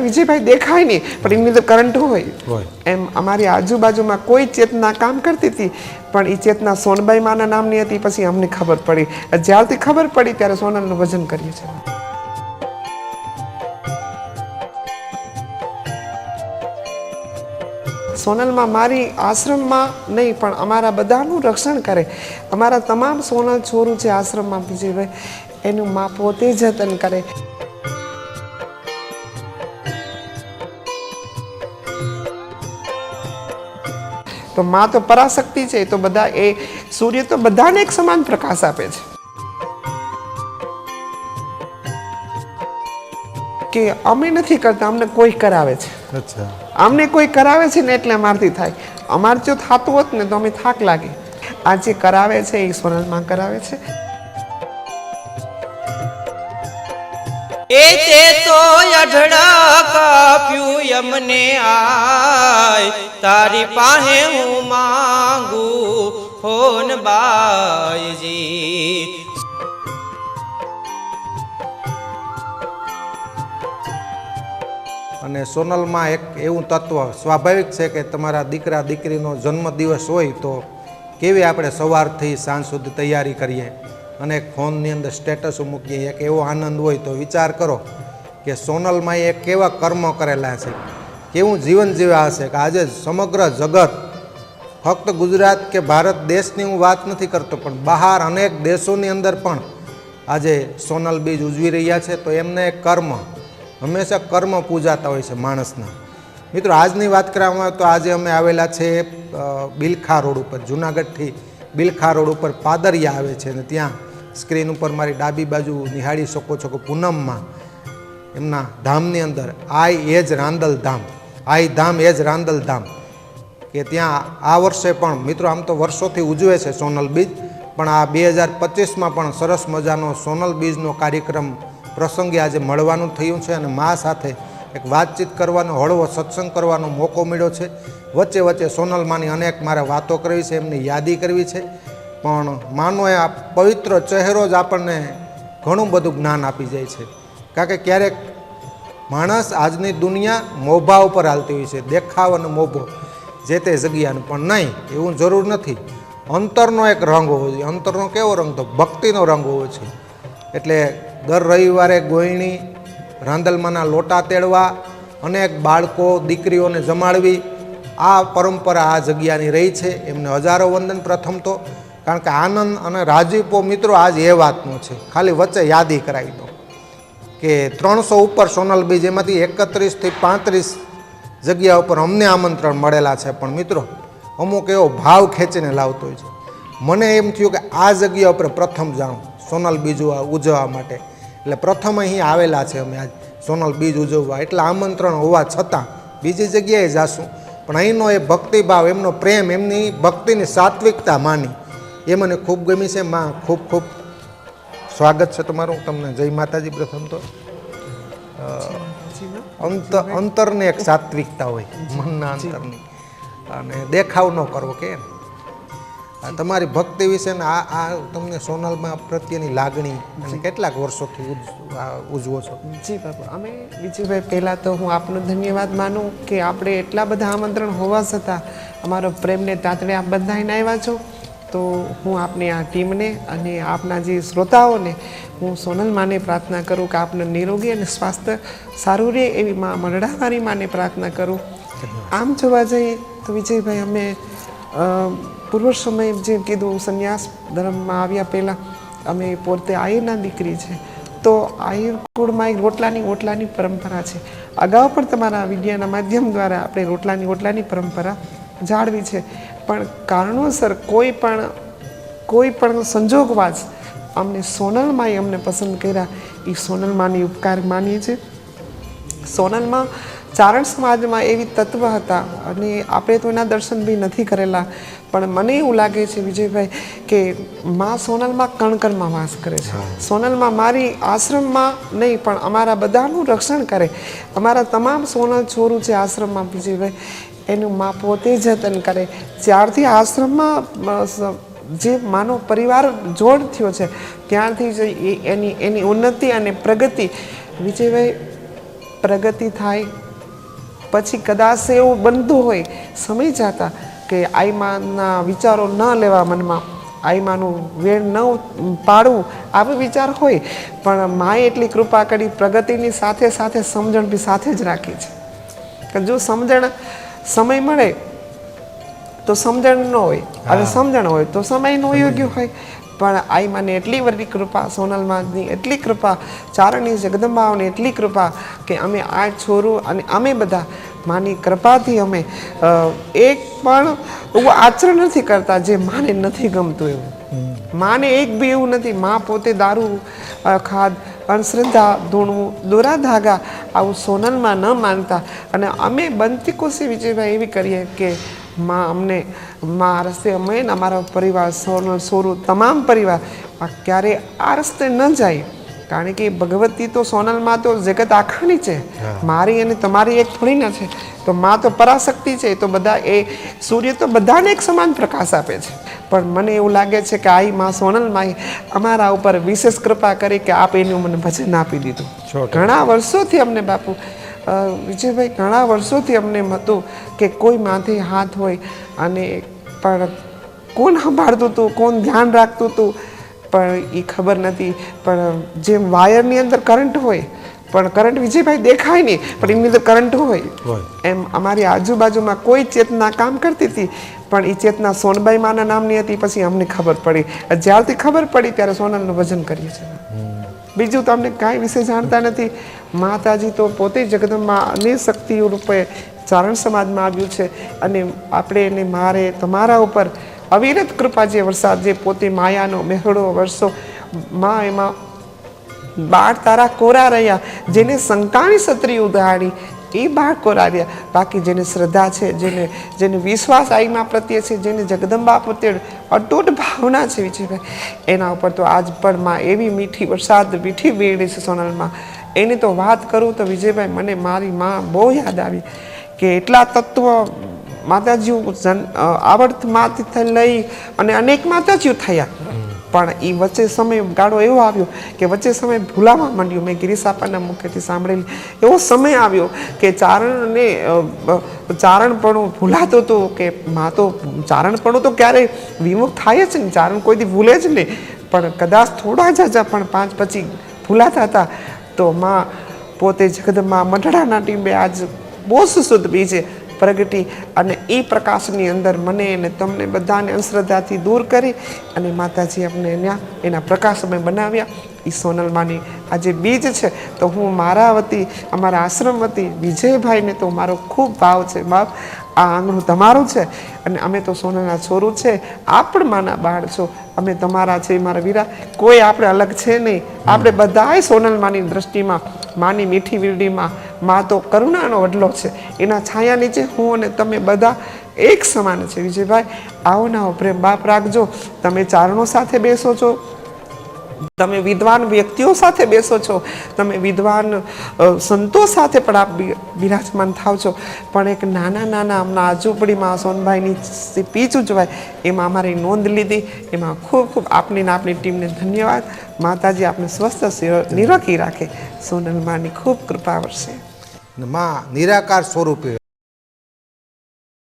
વિજયભાઈ દેખાય નહીં પણ એની અંદર કરંટ હોય એમ અમારી આજુબાજુમાં કોઈ ચેતના કામ કરતી હતી પણ એ ચેતના સોનબાઈ માના નામની હતી. પછી અમને ખબર પડી, જ્યારથી ખબર પડી ત્યારે સોનલનું ભજન કરીએ છીએ. સોનલમાં મારી આશ્રમમાં નહીં પણ અમારા બધાનું રક્ષણ કરે. અમારા તમામ સોનલ છોરું છે આશ્રમમાં વિજયભાઈ, એનું મા પોતે જતન કરે. તો મા તો પરાશક્તિ છે, તો બધા એ સૂર્ય તો બધાને એક સમાન પ્રકાશ આપે છે. કે અમે નથી કરતા, અમને કોઈ કરાવે છે. અચ્છા, અમને કોઈ કરાવે છે ને એટલે અમારથી થાય. અમારે જો થતું હોત ને તો અમે થાક લાગે. આ જે કરાવે છે એ સોનલમાં કરાવે છે. એ તે તો અઢળક આપ્યું યમને આય, તારી પાસે હું માંગુ ફોન બાયજી. અને સોનલમાં એક એવું તત્વ સ્વાભાવિક છે કે તમારા દીકરા દીકરીનો જન્મદિવસ હોય તો કેવી આપણે સવારથી સાંજ સુધી તૈયારી કરીએ અને ફોનની અંદર સ્ટેટસ મૂકીએ, એક એવો આનંદ હોય. તો વિચાર કરો કે સોનલમાં એ કેવા કર્મ કરેલા છે, કેવું જીવન જીવ્યા હશે કે આજે સમગ્ર જગત, ફક્ત ગુજરાત કે ભારત દેશની હું વાત નથી કરતો પણ બહાર અનેક દેશોની અંદર પણ આજે સોનલ બીજ ઉજવી રહ્યા છે. તો એમને કર્મ હંમેશા કર્મ પૂજાતા હોય છે માણસના. મિત્રો, આજની વાત કરવામાં આવે તો આજે અમે આવેલા છે બિલખા રોડ ઉપર, જુનાગઢથી બિલખા રોડ ઉપર પાદરિયા આવે છે અને ત્યાં સ્ક્રીન ઉપર મારી ડાબી બાજુ નિહાળી શકો છો કે પૂનમમાં એમના ધામની અંદર આઈ એજ રાંદલ ધામ, આઈ ધામ એજ રાંદલ ધામ, કે ત્યાં આ વર્ષે પણ મિત્રો આમ તો વર્ષોથી ઉજવે છે સોનલ બીજ, પણ આ 2025માં પણ સરસ મજાનો સોનલ બીજનો કાર્યક્રમ પ્રસંગે આજે મળવાનું થયું છે અને મા સાથે એક વાતચીત કરવાનો, હળવો સત્સંગ કરવાનો મોકો મળ્યો છે. વચ્ચે વચ્ચે સોનલમાંની અનેક મારે વાતો કરવી છે, એમની યાદી કરવી છે. પણ માનો એ આ પવિત્ર ચહેરો જ આપણને ઘણું બધું જ્ઞાન આપી જાય છે. કારણ કે ક્યારેક માણસ, આજની દુનિયા મોભા ઉપર હાલતી હોય છે, દેખાવ અને મોભો જે તે જગ્યાનું, પણ નહીં, એવું જરૂર નથી. અંતરનો એક રંગ હોવો જોઈએ. અંતરનો કેવો રંગ? તો ભક્તિનો રંગ હોવો છે. એટલે દર રવિવારે ગોયણી રાંદલમાંના લોટા તેડવા, અનેક બાળકો દીકરીઓને જમાડવી, આ પરંપરા આ જગ્યાની રહી છે. એમને હજારો વંદન પ્રથમ તો, કારણ કે આનંદ અને રાજીપો મિત્રો આજ એ વાતનો છે. ખાલી વચ્ચે યાદી કરાવી દો કે 300 ઉપર સોનલ બીજ, એમાંથી 31 થી 35 જગ્યા ઉપર અમને આમંત્રણ મળેલા છે. પણ મિત્રો અમુક એવો ભાવ ખેંચીને લાવતો હોય છે. મને એમ થયું કે આ જગ્યા ઉપર પ્રથમ જાઉં સોનલ બીજ ઉજવવા માટે. એટલે પ્રથમ અહીં આવેલા છે અમે આજ સોનલ બીજ ઉજવવા. એટલે આમંત્રણ હોવા છતાં બીજી જગ્યાએ જાશું, પણ અહીંનો એ ભક્તિભાવ, એમનો પ્રેમ, એમની ભક્તિની સાત્વિકતા માની, એ મને ખૂબ ગમી છે. માં ખૂબ ખૂબ સ્વાગત છે તમારું. તમને જય માતાજી. પ્રથમ તો અંતરની એક સાત્વિકતા હોય, મનના અંતરની, અને દેખાવ ન કરવો કે તમારી ભક્તિ વિશે ને આ તમને સોનલમાં પ્રત્યેની લાગણી અને કેટલાક વર્ષોથી ઉજવો છો? જી બાપા, અમે વિજયભાઈ પહેલાં તો હું આપનો ધન્યવાદ માનું કે આપણે એટલા બધા આમંત્રણ હોવા છતાં અમારો પ્રેમને તાતડે આપ બધાઈને આવ્યા છો. તો હું આપની આ ટીમને અને આપના જે શ્રોતાઓને હું સોનલ માને પ્રાર્થના કરું કે આપને નિરોગી અને સ્વાસ્થ્ય સારું રહે એવી માં મરડાવાળી માને પ્રાર્થના કરું. આમ જોવા જઈએ તો વિજયભાઈ, અમે પૂર્વ સમયે જે કીધું સંન્યાસ ધર્મમાં આવ્યા પહેલાં અમે પોતે આહિરના દીકરી છે. તો આહિર કુળમાં એક રોટલાની પરંપરા છે. અગાઉ પણ તમારા વિડીયાના માધ્યમ દ્વારા આપણે રોટલાની પરંપરા જાળવી છે. પણ કારણોસર કોઈ પણ સંજોગવાસ અમને સોનલમાં અમને પસંદ કર્યા. એ સોનલમાંની ઉપકાર માનીએ છીએ. સોનલમાં ચારણ સમાજમાં એવી તત્વ હતા અને આપણે તો એના દર્શન બી નથી કરેલા, પણ મને એવું લાગે છે વિજયભાઈ કે માં સોનલમાં કણકણમાં વાસ કરે છે. સોનલમાં મારી આશ્રમમાં નહીં પણ અમારા બધાનું રક્ષણ કરે. અમારા તમામ સોનલ છોરું છે આશ્રમમાં વિજયભાઈ, એનું મા પોતે જતન કરે. જ્યારથી આશ્રમમાં જે માનો પરિવાર જોડ થયો છે ત્યારથી જ એની ઉન્નતિ અને પ્રગતિ વિજયભાઈ પ્રગતિ થાય પછી કદાચ એવું બનતું હોય સમય જતા કે આઈમાના વિચારો ન લેવા મનમાં, આઈમાનું વેણ ન પાડવું, આવો વિચાર હોય, પણ માએ એટલી કૃપા કરી, પ્રગતિની સાથે સાથે સમજણ બી સાથે જ રાખી છે. કે જો સમજણ સમય મળે તો સમજણ ન હોય, અને સમજણ હોય તો સમય નો યોગ્ય હોય. પણ આઈ મને એટલી બધી કૃપા, સોનલમાની એટલી કૃપા, ચારણની જગદંબાઓની એટલી કૃપા કે અમે 8 છોરું અને અમે બધા માની કૃપાથી અમે એક પણ એવું આચરણ નથી કરતા જે માને નથી ગમતું એવું. માને એક બી એવું નથી. માં પોતે દારૂ, ખાદ, અંધશ્રદ્ધા, ધૂણવું, દોરા ધાગા આવું સોનલમાં ન માનતા. અને અમે બનતી કોશિશ વિજયભાઈ એવી કરીએ કે માં અમને આ રસ્તે અમે ને અમારા પરિવાર, સોનલ, સોરું, તમામ પરિવાર ક્યારે આ રસ્તે ન જાય. કારણ કે ભગવતી તો સોનલમાં તો જગત આખાની છે, મારી અને તમારી એક થોડી ના છે. તો માં તો પરાશક્તિ છે. તો બધા એ સૂર્ય તો બધાને એક સમાન પ્રકાશ આપે છે. પણ મને એવું લાગે છે કે આઈ માં સોનલમાં અમારા ઉપર વિશેષ કૃપા કરી કે આપ એનું મને ભજન આપી દીધું. ઘણા વર્ષોથી અમને બાપુ વિજયભાઈ, ઘણા વર્ષોથી અમને હતું કે કોઈ માથે હાથ હોય અને પણ કોણ સંભાળતું હતું, કોણ ધ્યાન રાખતું હતું, પણ એ ખબર નથી. પણ જેમ વાયરની અંદર કરંટ હોય, પણ કરંટ વિજયભાઈ દેખાય નહીં, પણ એની અંદર કરંટ હોય, એમ અમારી આજુબાજુમાં કોઈ ચેતના કામ કરતી હતી. પણ એ ચેતના સોનબાઈ માના નામની હતી. પછી અમને ખબર પડી, જ્યારથી ખબર પડી ત્યારે સોનલનું ભજન કરીએ છીએ. બીજું તો અમને કાંઈ વિશે જાણતા નથી. માતાજી તો પોતે જગદંબા અનેક શક્તિઓ રૂપે ચારણ સમાજમાં આવ્યું છે. અને આપણે એને મારે તમારા ઉપર અવિરત કૃપા જે વરસાદ, જે પોતે માયાનો મેહડો વર્ષો માં એમાં 12 તારા કોરા રહ્યા. જેને શંકાની છત્રી ઉદાહરણી એ 12 કોરા રહ્યા. બાકી જેને શ્રદ્ધા છે, જેને વિશ્વાસ આઈમાં પ્રત્યે છે, જેને જગદંબા પ્રત્યે અતૂટ ભાવના છે વિજયભાઈ, એના ઉપર તો આજ પણ માં એવી મીઠી વરસાદ, મીઠી વેડી છે સોનલમાં. એની તો વાત કરું તો વિજયભાઈ મને મારી માં બહુ યાદ આવી કે એટલા તત્વ માતાજીઓ આવર્તમાંથી લઈ અને અનેક માતાજીઓ થયા. પણ એ વચ્ચે સમય ગાળો એવો આવ્યો કે વચ્ચે સમય ભૂલાવા માંડ્યો. મેં ગિરીસાપાના મુખેથી સાંભળેલી એવો સમય આવ્યો કે ચારણપણું ભૂલાતું હતું. કે માં તો ચારણપણું તો ક્યારેય વિમુખ થાય જ નહીં, ચારણ કોઈથી ભૂલે જ નહીં. પણ કદાચ થોડા જાજા પણ 5 પછી ભૂલાતા હતા. તો માં પોતે જગદંબા મંડળાના ટીમે આજ બહુ શુદ્ધ બીજે પ્રગટી અને એ પ્રકાશની અંદર મને અને તમને બધાને અંધશ્રદ્ધાથી દૂર કરી અને માતાજી આપણે એના પ્રકાશમય બનાવ્યા. એ સોનલમાની આ જે બીજ છે તો હું મારા વતી, અમારા આશ્રમ વતી વિજયભાઈને તો મારો ખૂબ ભાવ છે. બાપ, આ આંગણું તમારું છે અને અમે તો સોનલના છોરું છે. આપ પણ માના બાળ છો, અમે તમારા છે મારા વીરા. કોઈ આપણે અલગ છે નહીં. આપણે બધાય સોનલમાની દ્રષ્ટિમાં, માની મીઠી વીરડીમાં માં તો કરુણાનો વડલો છે. એના છાયા નીચે હું અને તમે બધા એક સમાન છે વિજયભાઈ. આવો ને આવો પ્રેમ બાપ રાખજો. તમે ચારણો સાથે બેસો છો, તમે વિદ્વાન વ્યક્તિઓ સાથે બેસો છો, તમે વિદ્વાન સંતો સાથે પણ આપ બિરાજમાન થાવ છો. પણ એક નાના હમણાં ઝૂંપડીમાં સોનભાઈની પીચ ઉજવાય એમાં અમારી નોંધ લીધી. એમાં ખૂબ ખૂબ આપની ને આપની ટીમને ધન્યવાદ. માતાજી આપને સ્વસ્થ નિરોગી રાખે. સોનલમાની ખૂબ કૃપા વર્ષે. માં નિરાકાર સ્વરૂપે